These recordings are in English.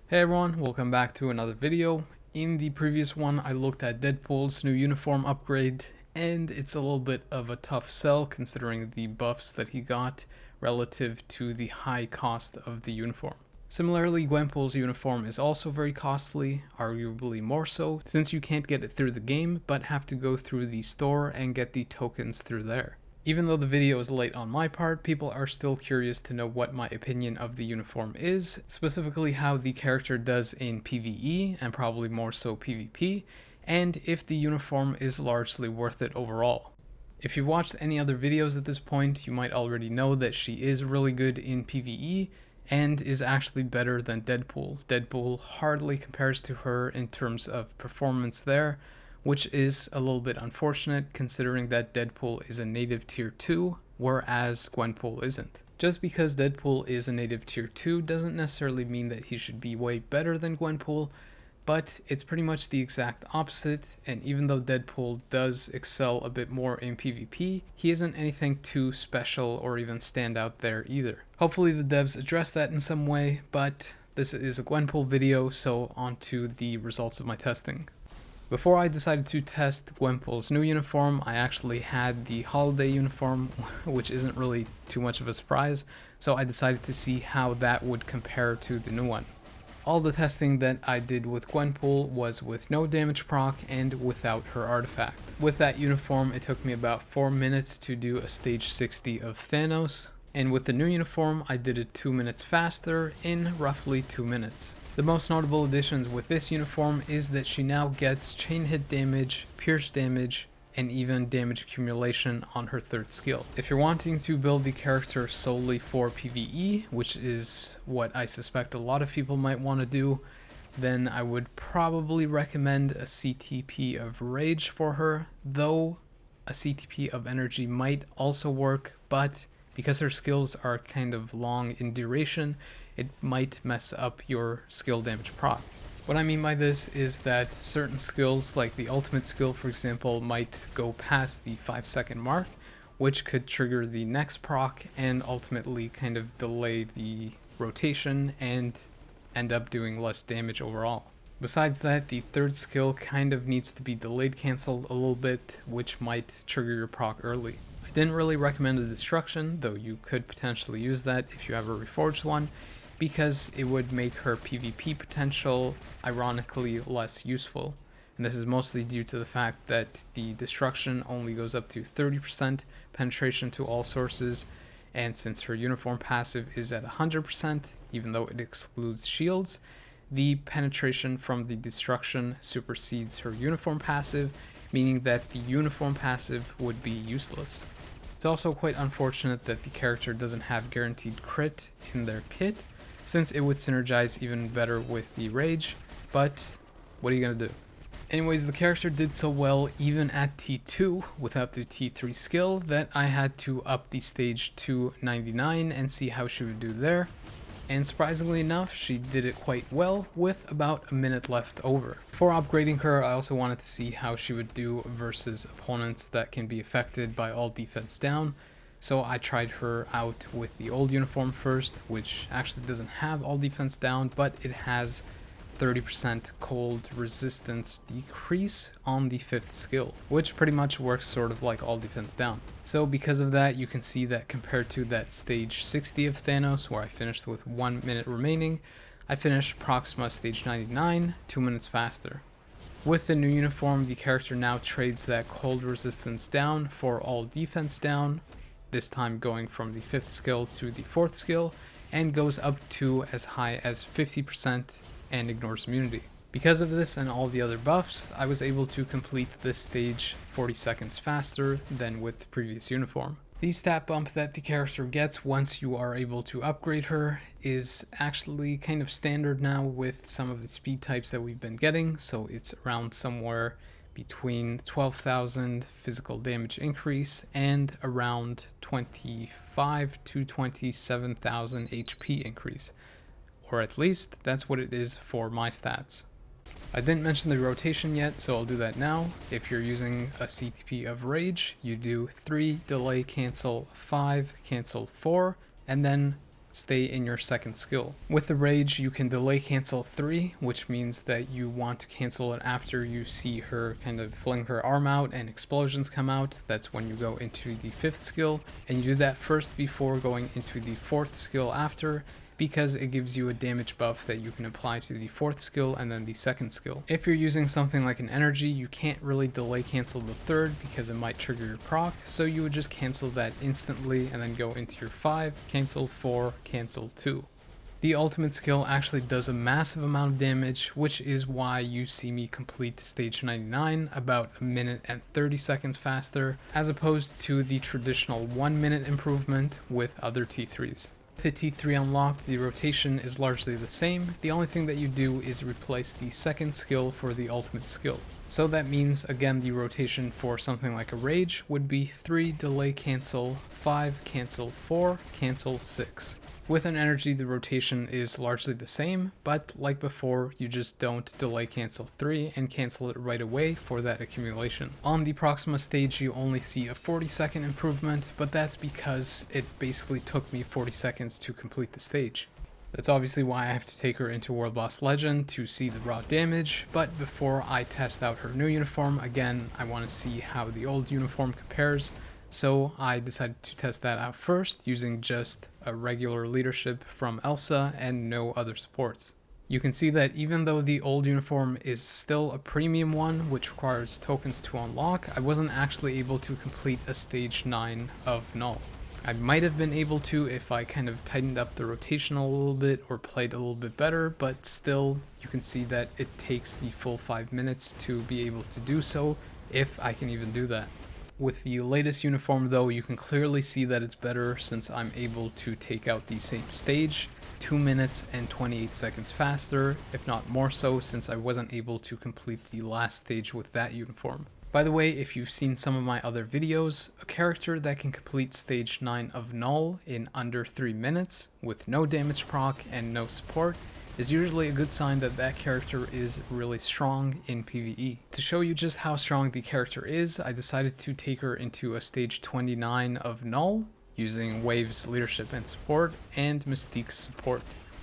Hey everyone, welcome back to another video. In the previous one, I looked at Deadpool's new uniform upgrade, and it's a little bit of a tough sell considering the buffs that he got relative to the high cost of the uniform. Similarly, Gwenpool's uniform is also very costly, arguably more so, since you can't get it through the game, but have to go through the store and get the tokens through there. Even though the video is late on my part, people are still curious to know what my opinion of the uniform is, specifically how the character does in PvE, and probably more so PvP, and if the uniform is largely worth it overall. If you've watched any other videos at this point, you might already know that she is really good in PvE, and is actually better than Deadpool. Deadpool hardly compares to her in terms of performance there, which is a little bit unfortunate considering that Deadpool is a native tier 2, whereas Gwenpool isn't. Just because Deadpool is a native tier 2 doesn't necessarily mean that he should be way better than Gwenpool, but it's pretty much the exact opposite, and even though Deadpool does excel a bit more in PvP, he isn't anything too special or even stand out there either. Hopefully the devs address that in some way, but this is a Gwenpool video, so on to the results of my testing. Before I decided to test Gwenpool's new uniform, I actually had the holiday uniform, which isn't really too much of a surprise, so I decided to see how that would compare to the new one. All the testing that I did with Gwenpool was with no damage proc and without her artifact. With that uniform, it took me about 4 minutes to do a stage 60 of Thanos, and with the new uniform, I did it 2 minutes faster in roughly 2 minutes. The most notable additions with this uniform is that she now gets chain hit damage, pierce damage, and even damage accumulation on her third skill. If you're wanting to build the character solely for PvE, which is what I suspect a lot of people might want to do, then I would probably recommend a CTP of Rage for her, though a CTP of Energy might also work, but because her skills are kind of long in duration, it might mess up your skill damage proc. What I mean by this is that certain skills, like the ultimate skill for example, might go past the 5-second mark, which could trigger the next proc and ultimately kind of delay the rotation and end up doing less damage overall. Besides that, the third skill kind of needs to be delayed canceled a little bit, which might trigger your proc early. I didn't really recommend a destruction, though you could potentially use that if you have a reforged one, because it would make her PvP potential ironically less useful. And this is mostly due to the fact that the destruction only goes up to 30% penetration to all sources, and since her uniform passive is at 100%, even though it excludes shields, the penetration from the destruction supersedes her uniform passive, meaning that the uniform passive would be useless. It's also quite unfortunate that the character doesn't have guaranteed crit in their kit, since it would synergize even better with the Rage, but what are you gonna do? Anyways, the character did so well even at T2 without the T3 skill that I had to up the stage to 99 and see how she would do there. And surprisingly enough, she did it quite well with about a minute left over. Before upgrading her, I also wanted to see how she would do versus opponents that can be affected by all defense down. So I tried her out with the old uniform first, which actually doesn't have all defense down, but it has 30% cold resistance decrease on the 5th skill, which pretty much works sort of like all defense down. So because of that, you can see that compared to that stage 60 of Thanos, where I finished with 1 minute remaining, I finished Proxima stage 99 2 minutes faster. With the new uniform, the character now trades that cold resistance down for all defense down, this time going from the 5th skill to the 4th skill, and goes up to as high as 50% and ignores immunity. Because of this and all the other buffs, I was able to complete this stage 40 seconds faster than with the previous uniform. The stat bump that the character gets once you are able to upgrade her is actually kind of standard now with some of the speed types that we've been getting, so it's around somewhere between 12,000 physical damage increase and around 25 to 27,000 HP increase. Or at least that's what it is for my stats. I didn't mention the rotation yet, so I'll do that now. If you're using a CTP of Rage, you do 3, delay, cancel, 5, cancel 4, and then stay in your second skill. With the rage, you can delay cancel 3, which means that you want to cancel it after you see her kind of fling her arm out and explosions come out. That's when you go into the 5th skill, and you do that first before going into the 4th skill after, because it gives you a damage buff that you can apply to the 4th skill and then the 2nd skill. If you're using something like an energy, you can't really delay cancel the 3rd because it might trigger your proc, so you would just cancel that instantly and then go into your 5, cancel 4, cancel 2. The ultimate skill actually does a massive amount of damage, which is why you see me complete stage 99 about a minute and 30 seconds faster, as opposed to the traditional 1 minute improvement with other T3s. With the T3 unlocked, the rotation is largely the same. The only thing that you do is replace the 2nd skill for the ultimate skill. So that means, again, the rotation for something like a rage would be 3 delay cancel, 5 cancel 4, cancel 6. With an energy, the rotation is largely the same, but like before, you just don't delay cancel 3 and cancel it right away for that accumulation. On the Proxima stage, you only see a 40-second improvement, but that's because it basically took me 40 seconds to complete the stage. That's obviously why I have to take her into World Boss Legend to see the raw damage, but before I test out her new uniform, again, I want to see how the old uniform compares. So I decided to test that out first using just a regular leadership from Elsa and no other supports. You can see that even though the old uniform is still a premium one, which requires tokens to unlock, I wasn't actually able to complete a stage 9 of Knull. I might have been able to if I kind of tightened up the rotation a little bit or played a little bit better, but still you can see that it takes the full 5 minutes to be able to do so, if I can even do that. With the latest uniform though, you can clearly see that it's better since I'm able to take out the same stage 2 minutes and 28 seconds faster, if not more so, since I wasn't able to complete the last stage with that uniform. By the way, if you've seen some of my other videos, a character that can complete stage 9 of Knull in under 3 minutes with no damage proc and no support is usually a good sign that that character is really strong in PvE. To show you just how strong the character is, I decided to take her into a stage 29 of Knull, using Wave's leadership and support, and Mystique's support.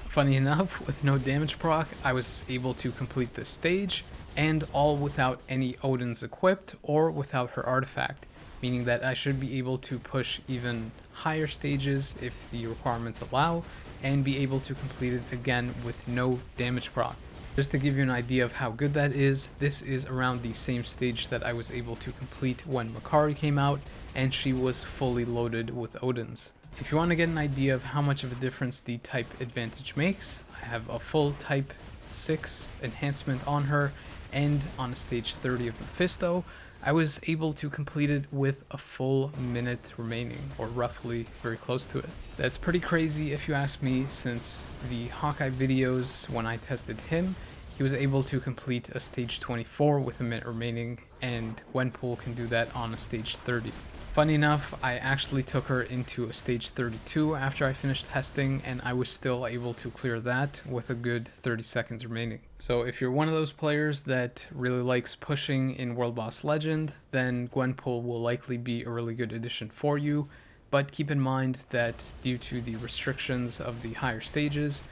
Funny enough, with no damage proc, I was able to complete this stage, and all without any Odins equipped or without her artifact, meaning that I should be able to push even higher stages if the requirements allow, and be able to complete it again with no damage proc. Just to give you an idea of how good that is, this is around the same stage that I was able to complete when Makkari came out, and she was fully loaded with Odins. If you want to get an idea of how much of a difference the type advantage makes, I have a full type 6 enhancement on her, and on a stage 30 of Mephisto, I was able to complete it with a full minute remaining, or roughly very close to it. That's pretty crazy if you ask me, since the Hawkeye videos, when I tested him, he was able to complete a stage 24 with a minute remaining, and Gwenpool can do that on a stage 30. Funny enough, I actually took her into a stage 32 after I finished testing, and I was still able to clear that with a good 30 seconds remaining. So if you're one of those players that really likes pushing in World Boss Legend, then Gwenpool will likely be a really good addition for you, but keep in mind that due to the restrictions of the higher stages,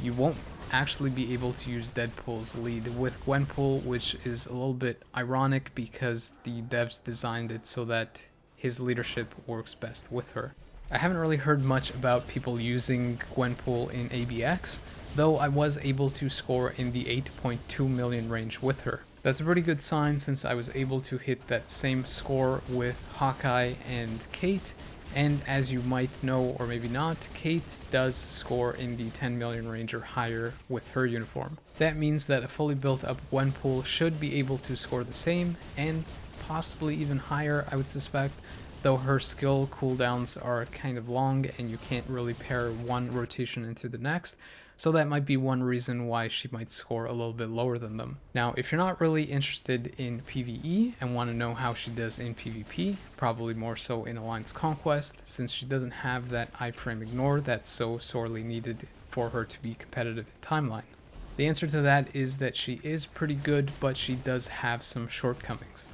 you won't actually be able to use Deadpool's lead with Gwenpool, which is a little bit ironic because the devs designed it so that his leadership works best with her. I haven't really heard much about people using Gwenpool in ABX, though I was able to score in the 8.2 million range with her. That's a pretty good sign since I was able to hit that same score with Hawkeye and Kate, and as you might know or maybe not, Kate does score in the 10 million range or higher with her uniform. That means that a fully built up Gwenpool should be able to score the same, and possibly even higher, I would suspect, though her skill cooldowns are kind of long and you can't really pair one rotation into the next, so that might be one reason why she might score a little bit lower than them. Now, if you're not really interested in PvE and want to know how she does in PvP, probably more so in Alliance Conquest, since she doesn't have that iframe ignore that's so sorely needed for her to be competitive in Timeline. The answer to that is that she is pretty good, but she does have some shortcomings.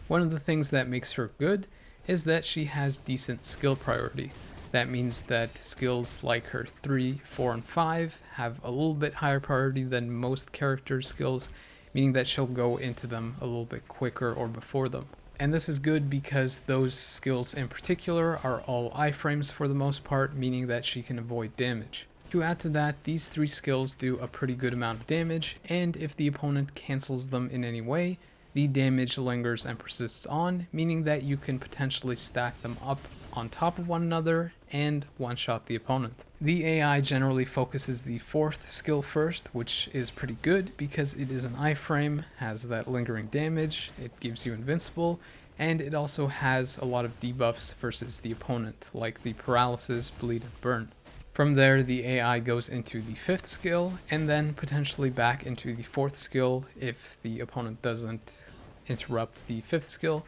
One of the things that makes her good is that she has decent skill priority. That means that skills like her 3, 4, and 5 have a little bit higher priority than most characters' skills, meaning that she'll go into them a little bit quicker or before them. And this is good because those skills in particular are all iframes for the most part, meaning that she can avoid damage. To add to that, these 3 skills do a pretty good amount of damage, and if the opponent cancels them in any way, the damage lingers and persists on, meaning that you can potentially stack them up on top of one another and one-shot the opponent. The AI generally focuses the 4th skill first, which is pretty good because it is an iframe, has that lingering damage, it gives you invincible, and it also has a lot of debuffs versus the opponent, like the paralysis, bleed, and burn. From there, the AI goes into the 5th skill, and then potentially back into the 4th skill if the opponent doesn't interrupt the 5th skill,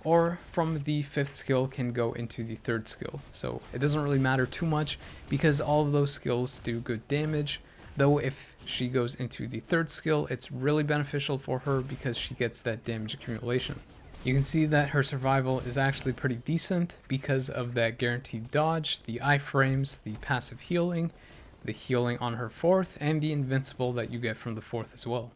or from the 5th skill can go into the 3rd skill. So it doesn't really matter too much because all of those skills do good damage, though if she goes into the 3rd skill, it's really beneficial for her because she gets that damage accumulation. You can see that her survival is actually pretty decent because of that guaranteed dodge, the iframes, the passive healing, the healing on her 4th, and the invincible that you get from the 4th as well.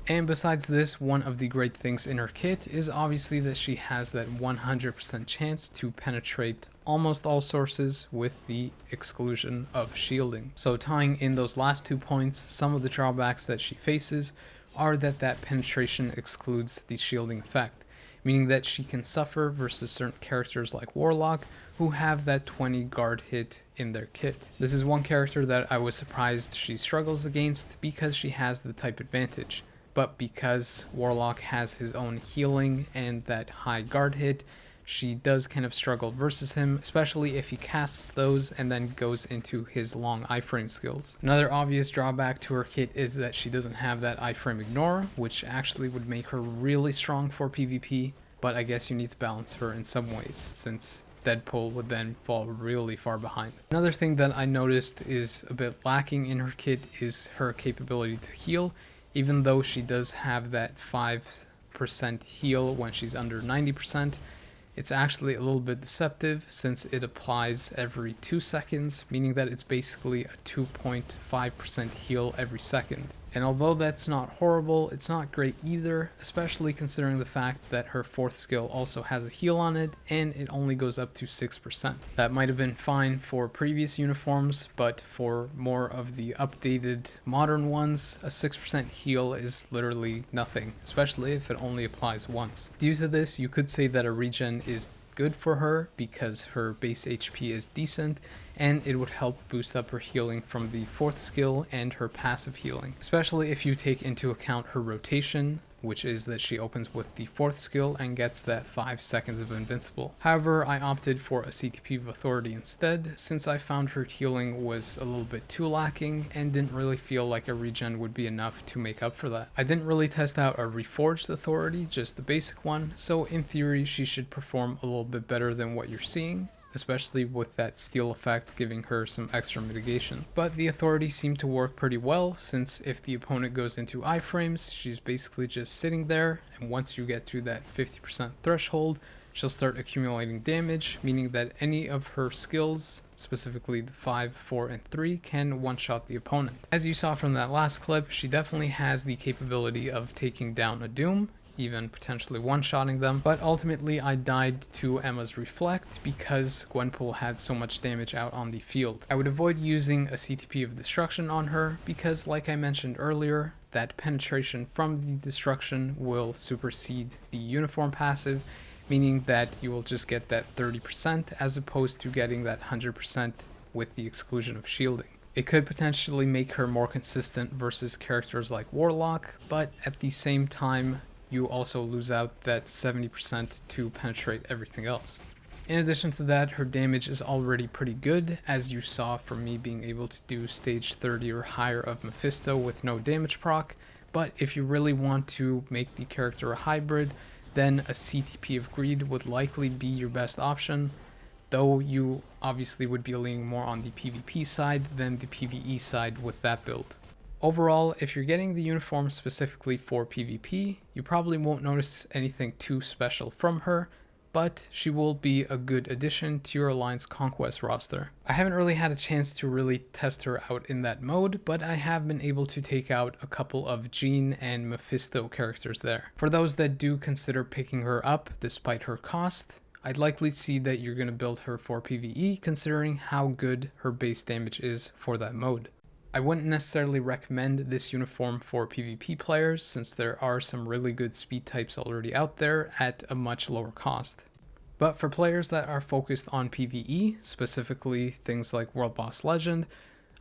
And besides this, one of the great things in her kit is obviously that she has that 100% chance to penetrate almost all sources with the exclusion of shielding. So tying in those last 2 points, some of the drawbacks that she faces are that penetration excludes the shielding effect, meaning that she can suffer versus certain characters like Warlock who have that 20 guard hit in their kit. This is one character that I was surprised she struggles against because she has the type advantage, but because Warlock has his own healing and that high guard hit, she does kind of struggle versus him, especially if he casts those and then goes into his long iframe skills. Another obvious drawback to her kit is that she doesn't have that iframe ignore, which actually would make her really strong for PvP, but I guess you need to balance her in some ways, since Deadpool would then fall really far behind. Another thing that I noticed is a bit lacking in her kit is her capability to heal, even though she does have that 5% heal when she's under 90%. It's actually a little bit deceptive since it applies every 2 seconds, meaning that it's basically a 2.5% heal every second. And although that's not horrible, it's not great either, especially considering the fact that her 4th skill also has a heal on it, and it only goes up to 6%. That might have been fine for previous uniforms, but for more of the updated modern ones, a 6% heal is literally nothing, especially if it only applies once. Due to this, you could say that a regen is good for her because her base HP is decent, and it would help boost up her healing from the 4th skill and her passive healing, especially if you take into account her rotation, which is that she opens with the 4th skill and gets that 5 seconds of invincible. However, I opted for a CTP of Authority instead, since I found her healing was a little bit too lacking and didn't really feel like a regen would be enough to make up for that. I didn't really test out a Reforged Authority, just the basic one, so in theory she should perform a little bit better than what you're seeing, especially with that steel effect giving her some extra mitigation. But the Authority seemed to work pretty well, since if the opponent goes into iframes, she's basically just sitting there, and once you get to that 50% threshold, she'll start accumulating damage, meaning that any of her skills, specifically the 5, 4, and 3, can one-shot the opponent. As you saw from that last clip, she definitely has the capability of taking down a Doom, even potentially one-shotting them, but ultimately I died to Emma's Reflect because Gwenpool had so much damage out on the field. I would avoid using a CTP of Destruction on her because, like I mentioned earlier, that penetration from the Destruction will supersede the uniform passive, meaning that you will just get that 30% as opposed to getting that 100% with the exclusion of shielding. It could potentially make her more consistent versus characters like Warlock, but at the same time, you also lose out that 70% to penetrate everything else. In addition to that, her damage is already pretty good, as you saw from me being able to do stage 30 or higher of Mephisto with no damage proc, but if you really want to make the character a hybrid, then a CTP of Greed would likely be your best option, though you obviously would be leaning more on the PvP side than the PvE side with that build. Overall, if you're getting the uniform specifically for PvP, you probably won't notice anything too special from her, but she will be a good addition to your Alliance Conquest roster. I haven't really had a chance to really test her out in that mode, but I have been able to take out a couple of Jean and Mephisto characters there. For those that do consider picking her up despite her cost, I'd likely see that you're going to build her for PvE, considering how good her base damage is for that mode. I wouldn't necessarily recommend this uniform for PvP players, since there are some really good speed types already out there at a much lower cost. But for players that are focused on PvE, specifically things like World Boss Legend,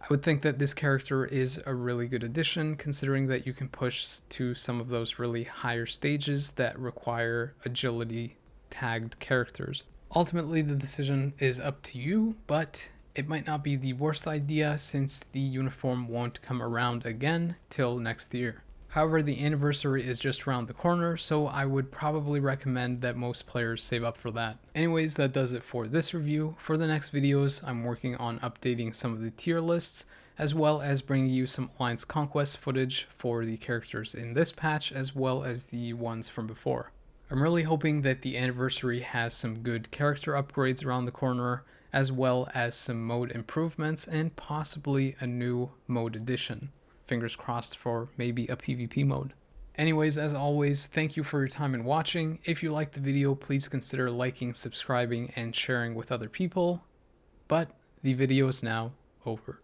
I would think that this character is a really good addition, considering that you can push to some of those really higher stages that require agility tagged characters. Ultimately, the decision is up to you, but it might not be the worst idea since the uniform won't come around again till next year. However, the anniversary is just around the corner, so I would probably recommend that most players save up for that. Anyways, that does it for this review. For the next videos, I'm working on updating some of the tier lists, as well as bringing you some Alliance Conquest footage for the characters in this patch, as well as the ones from before. I'm really hoping that the anniversary has some good character upgrades around the corner, as well as some mode improvements and possibly a new mode addition. Fingers crossed for maybe a PvP mode. Anyways, as always, thank you for your time and watching. If you liked the video, please consider liking, subscribing, and sharing with other people. But the video is now over.